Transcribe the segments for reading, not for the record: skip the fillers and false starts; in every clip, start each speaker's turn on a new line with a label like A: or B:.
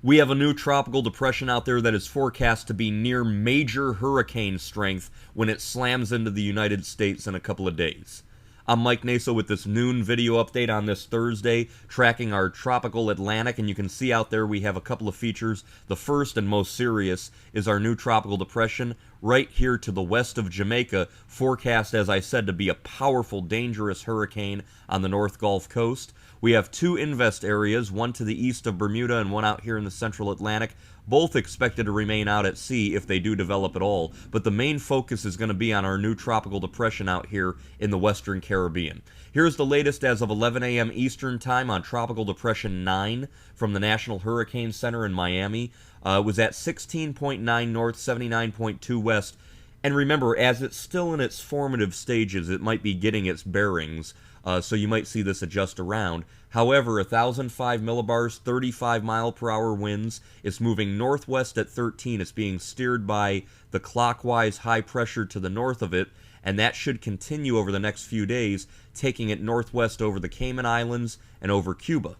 A: We have a new tropical depression out there that is forecast to be near major hurricane strength when it slams into the United States in a couple of days. I'm Mike Naso with this noon video update on this Thursday, tracking our tropical Atlantic, and you can see out there we have a couple of features. The first and most serious is our new tropical depression right here to the west of Jamaica, forecast, as I said, to be a powerful, dangerous hurricane on the North Gulf Coast. We have two invest areas, one to the east of Bermuda and one out here in the central Atlantic, both expected to remain out at sea if they do develop at all, but the main focus is going to be on our new tropical depression out here in the western Caribbean. Here's the latest as of 11 a.m. Eastern Time on Tropical Depression 9 from the National Hurricane Center in Miami. It was at 16.9 north, 79.2 west, and remember, as it's still in its formative stages, it might be getting its bearings, so you might see this adjust around. However, 1,005 millibars, 35 mile per hour winds. It's moving northwest at 13. It's being steered by the clockwise high pressure to the north of it, and that should continue over the next few days, taking it northwest over the Cayman Islands and over Cuba.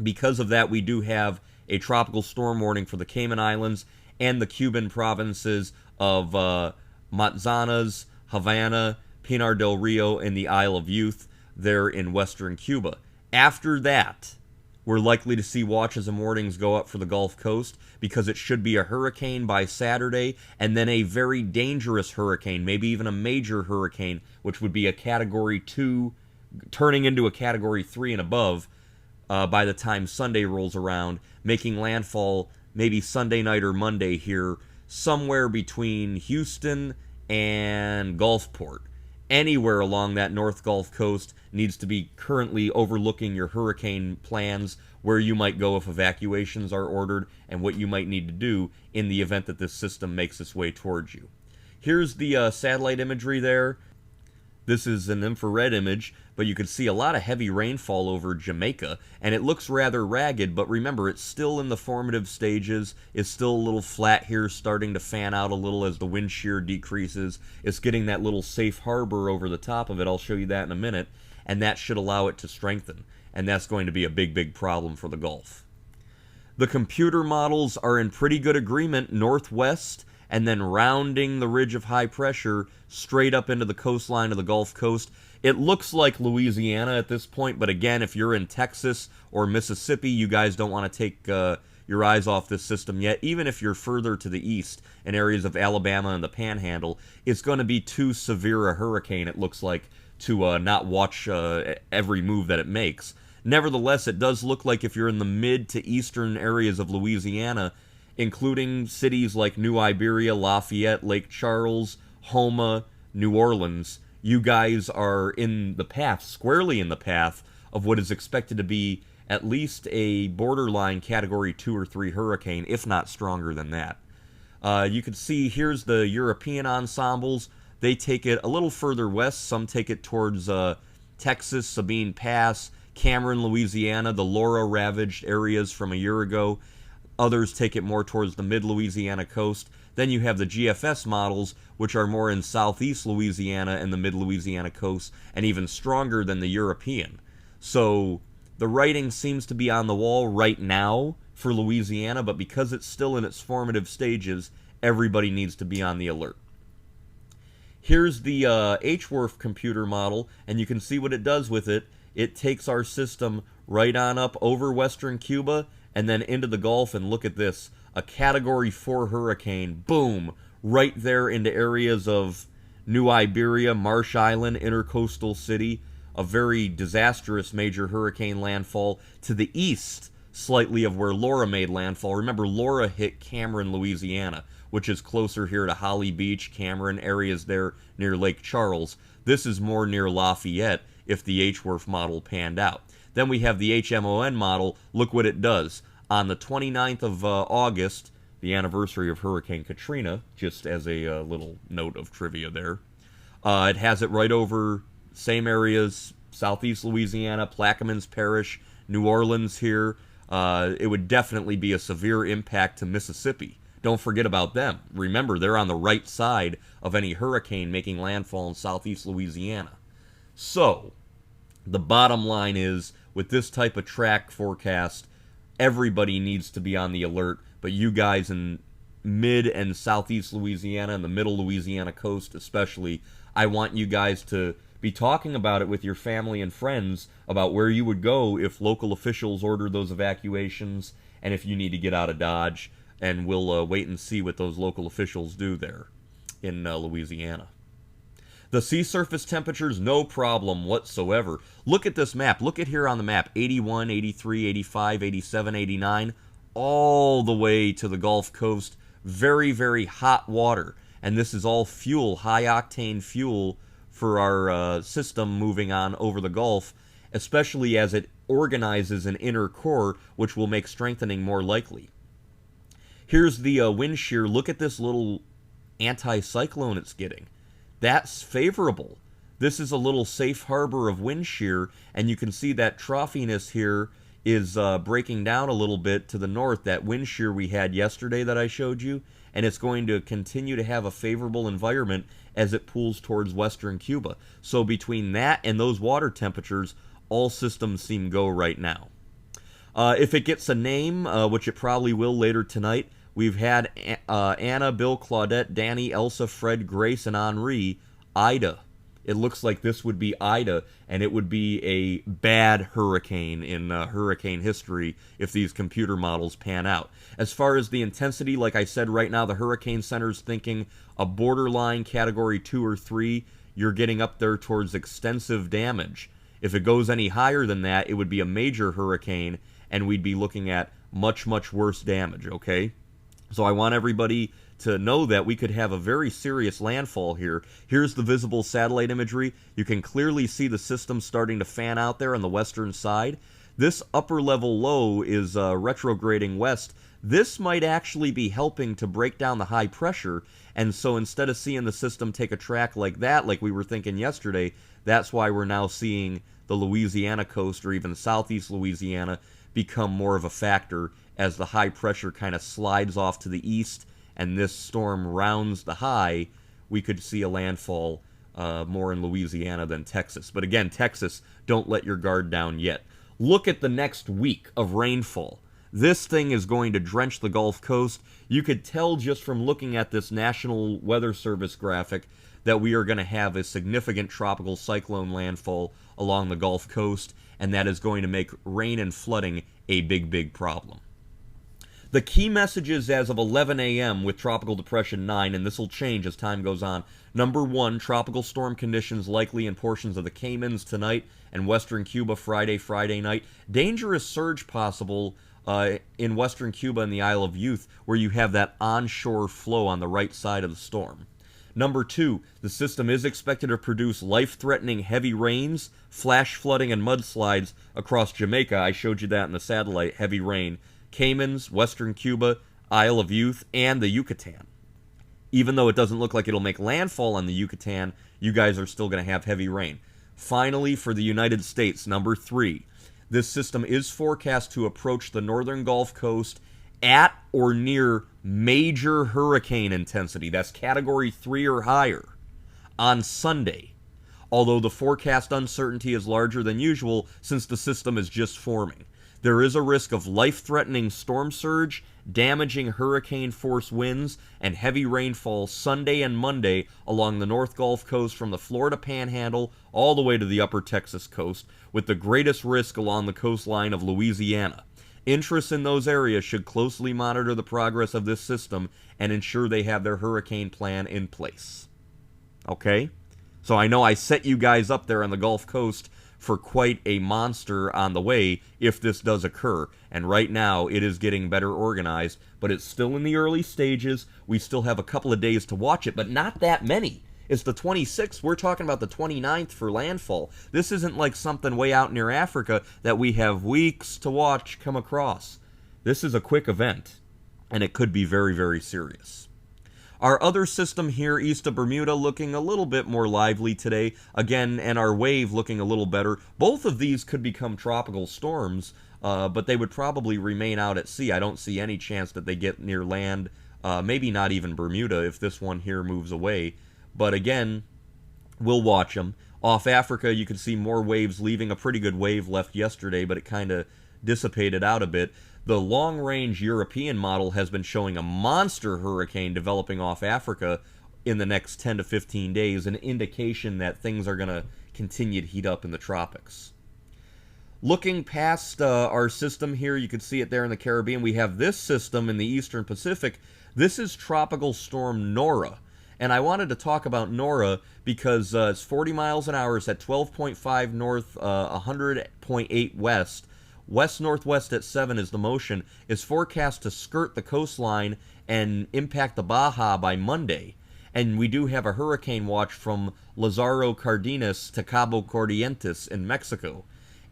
A: Because of that, we do have a tropical storm warning for the Cayman Islands and the Cuban provinces of Matanzas, Havana, Pinar del Rio, and the Isle of Youth there in western Cuba. After that, we're likely to see watches and warnings go up for the Gulf Coast because it should be a hurricane by Saturday and then a very dangerous hurricane, maybe even a major hurricane, which would be a Category 2, turning into a Category 3 and above by the time Sunday rolls around, making landfall maybe Sunday night or Monday here, somewhere between Houston and Gulfport. Anywhere along that North Gulf Coast needs to be currently overlooking your hurricane plans, where you might go if evacuations are ordered, and what you might need to do in the event that this system makes its way towards you. Here's the satellite imagery there. This is an infrared image, but you can see a lot of heavy rainfall over Jamaica, and it looks rather ragged, but remember, it's still in the formative stages. It's still a little flat here, starting to fan out a little as the wind shear decreases. It's getting that little safe harbor over the top of it. I'll show you that in a minute, and that should allow it to strengthen, and that's going to be a big, big problem for the Gulf. The computer models are in pretty good agreement northwest, and then rounding the ridge of high pressure straight up into the coastline of the Gulf Coast. It looks like Louisiana at this point, but again, if you're in Texas or Mississippi, you guys don't want to take your eyes off this system yet. Even if you're further to the east in areas of Alabama and the Panhandle, it's going to be too severe a hurricane, it looks like, to not watch every move that it makes. Nevertheless, it does look like if you're in the mid to eastern areas of Louisiana, including cities like New Iberia, Lafayette, Lake Charles, Houma, New Orleans, you guys are in the path, squarely in the path, of what is expected to be at least a borderline Category 2 or 3 hurricane, if not stronger than that. You can see here's the European ensembles. They take it a little further west. Some take it towards Texas, Sabine Pass, Cameron, Louisiana, the Laura-ravaged areas from a year ago. Others take it more towards the mid-Louisiana coast. Then you have the GFS models, which are more in southeast Louisiana and the mid-Louisiana coast, and even stronger than the European. So the writing seems to be on the wall right now for Louisiana, but because it's still in its formative stages, everybody needs to be on the alert. Here's the HWRF computer model, and you can see what it does with it. It takes our system right on up over western Cuba and then into the Gulf, and look at this, a Category 4 hurricane, boom, right there into areas of New Iberia, Marsh Island, Intercoastal City, a very disastrous major hurricane landfall to the east slightly of where Laura made landfall. Remember, Laura hit Cameron, Louisiana, which is closer here to Holly Beach, Cameron, areas there near Lake Charles. This is more near Lafayette if the HWRF model panned out. Then we have the HMON model. Look what it does. On the 29th of August, the anniversary of Hurricane Katrina, just as a little note of trivia there, it has it right over same areas, southeast Louisiana, Plaquemines Parish, New Orleans here. It would definitely be a severe impact to Mississippi. Don't forget about them. Remember, they're on the right side of any hurricane making landfall in southeast Louisiana. So, the bottom line is, with this type of track forecast, everybody needs to be on the alert, but you guys in mid and southeast Louisiana and the middle Louisiana coast especially, I want you guys to be talking about it with your family and friends about where you would go if local officials order those evacuations and if you need to get out of Dodge, and we'll wait and see what those local officials do there in Louisiana. The sea surface temperatures, no problem whatsoever. Look at this map. Look at here on the map. 81, 83, 85, 87, 89, all the way to the Gulf Coast. Very, very hot water. And this is all fuel, high-octane fuel for our system moving on over the Gulf, especially as it organizes an inner core, which will make strengthening more likely. Here's the wind shear. Look at this little anticyclone it's getting. That's favorable. This is a little safe harbor of wind shear, and you can see that troughiness here is breaking down a little bit to the north, that wind shear we had yesterday that I showed you, and it's going to continue to have a favorable environment as it pulls towards western Cuba. So between that and those water temperatures, all systems seem go right now. If it gets a name, which it probably will later tonight, we've had Anna, Bill, Claudette, Danny, Elsa, Fred, Grace, and Henri. Ida. It looks like this would be Ida, and it would be a bad hurricane in hurricane history if these computer models pan out. As far as the intensity, like I said, right now the Hurricane Center's thinking a borderline Category 2 or 3. You're getting up there towards extensive damage. If it goes any higher than that, it would be a major hurricane, and we'd be looking at much, much worse damage, okay? So I want everybody to know that we could have a very serious landfall here. Here's the visible satellite imagery. You can clearly see the system starting to fan out there on the western side. This upper level low is retrograding west. This might actually be helping to break down the high pressure, and so instead of seeing the system take a track like that, like we were thinking yesterday, that's why we're now seeing the Louisiana coast or even southeast Louisiana become more of a factor as the high pressure kind of slides off to the east and this storm rounds the high. We could see a landfall more in Louisiana than Texas. But again, Texas, don't let your guard down yet. Look at the next week of rainfall. This thing is going to drench the Gulf Coast. You could tell just from looking at this National Weather Service graphic that we are going to have a significant tropical cyclone landfall along the Gulf Coast, and that is going to make rain and flooding a big, big problem. The key messages as of 11 a.m. with Tropical Depression 9, and this will change as time goes on. Number 1, tropical storm conditions likely in portions of the Caymans tonight and western Cuba Friday night. Dangerous surge possible in western Cuba and the Isle of Youth, where you have that onshore flow on the right side of the storm. Number 2, the system is expected to produce life-threatening heavy rains, flash flooding, and mudslides across Jamaica. I showed you that in the satellite, heavy rain. Caymans, western Cuba, Isle of Youth, and the Yucatan. Even though it doesn't look like it'll make landfall on the Yucatan, you guys are still going to have heavy rain. Finally, for the United States, number 3, this system is forecast to approach the northern Gulf Coast at or near major hurricane intensity. That's Category 3 or higher on Sunday. Although the forecast uncertainty is larger than usual since the system is just forming. There is a risk of life-threatening storm surge, damaging hurricane-force winds, and heavy rainfall Sunday and Monday along the North Gulf Coast from the Florida Panhandle all the way to the upper Texas coast, with the greatest risk along the coastline of Louisiana. Interests in those areas should closely monitor the progress of this system and ensure they have their hurricane plan in place. Okay? So I know I set you guys up there on the Gulf Coast for quite a monster on the way if this does occur. And right now, it is getting better organized, but it's still in the early stages. We still have a couple of days to watch it, but not that many. It's the 26th. We're talking about the 29th for landfall. This isn't like something way out near Africa that we have weeks to watch come across. This is a quick event, and it could be very, very serious. Our other system here east of Bermuda looking a little bit more lively today. Again, and our wave looking a little better. Both of these could become tropical storms, but they would probably remain out at sea. I don't see any chance that they get near land, maybe not even Bermuda if this one here moves away. But again, we'll watch them. Off Africa, you can see more waves leaving. A pretty good wave left yesterday, but it kind of dissipated out a bit. The long-range European model has been showing a monster hurricane developing off Africa in the next 10 to 15 days, an indication that things are going to continue to heat up in the tropics. Looking past our system here, you can see it there in the Caribbean. We have this system in the Eastern Pacific. This is Tropical Storm Nora. And I wanted to talk about Nora because it's 40 miles an hour. It's at 12.5 north, 100.8 west. West-northwest at 7 is the motion. Is forecast to skirt the coastline and impact the Baja by Monday. And we do have a hurricane watch from Lazaro, Cardenas to Cabo, Corrientes in Mexico.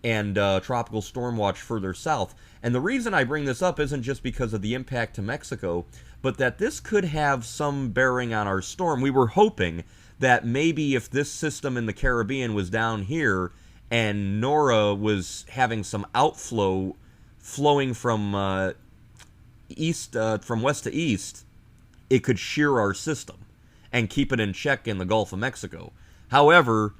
A: And tropical storm watch further south. And the reason I bring this up isn't just because of the impact to Mexico, but that this could have some bearing on our storm. We were hoping that maybe if this system in the Caribbean was down here and Nora was having some outflow flowing from west to east, it could shear our system and keep it in check in the Gulf of Mexico. However,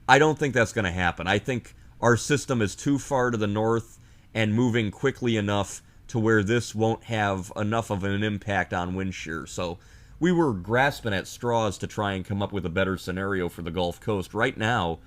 A: I don't think that's going to happen. I think our system is too far to the north and moving quickly enough to where this won't have enough of an impact on wind shear. So we were grasping at straws to try and come up with a better scenario for the Gulf Coast. Right now,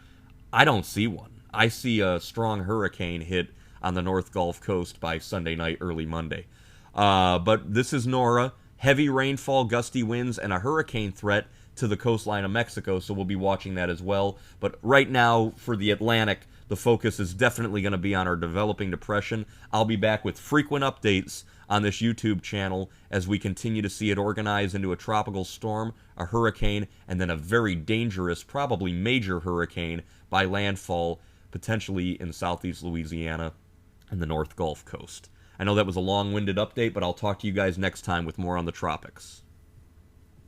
A: I don't see one. I see a strong hurricane hit on the North Gulf Coast by Sunday night, early Monday. But this is Nora. Heavy rainfall, gusty winds, and a hurricane threat to the coastline of Mexico, so we'll be watching that as well. But right now, for the Atlantic, the focus is definitely going to be on our developing depression. I'll be back with frequent updates on this YouTube channel as we continue to see it organize into a tropical storm, a hurricane, and then a very dangerous, probably major hurricane by landfall, potentially in southeast Louisiana and the North Gulf Coast. I know that was a long-winded update, but I'll talk to you guys next time with more on the tropics.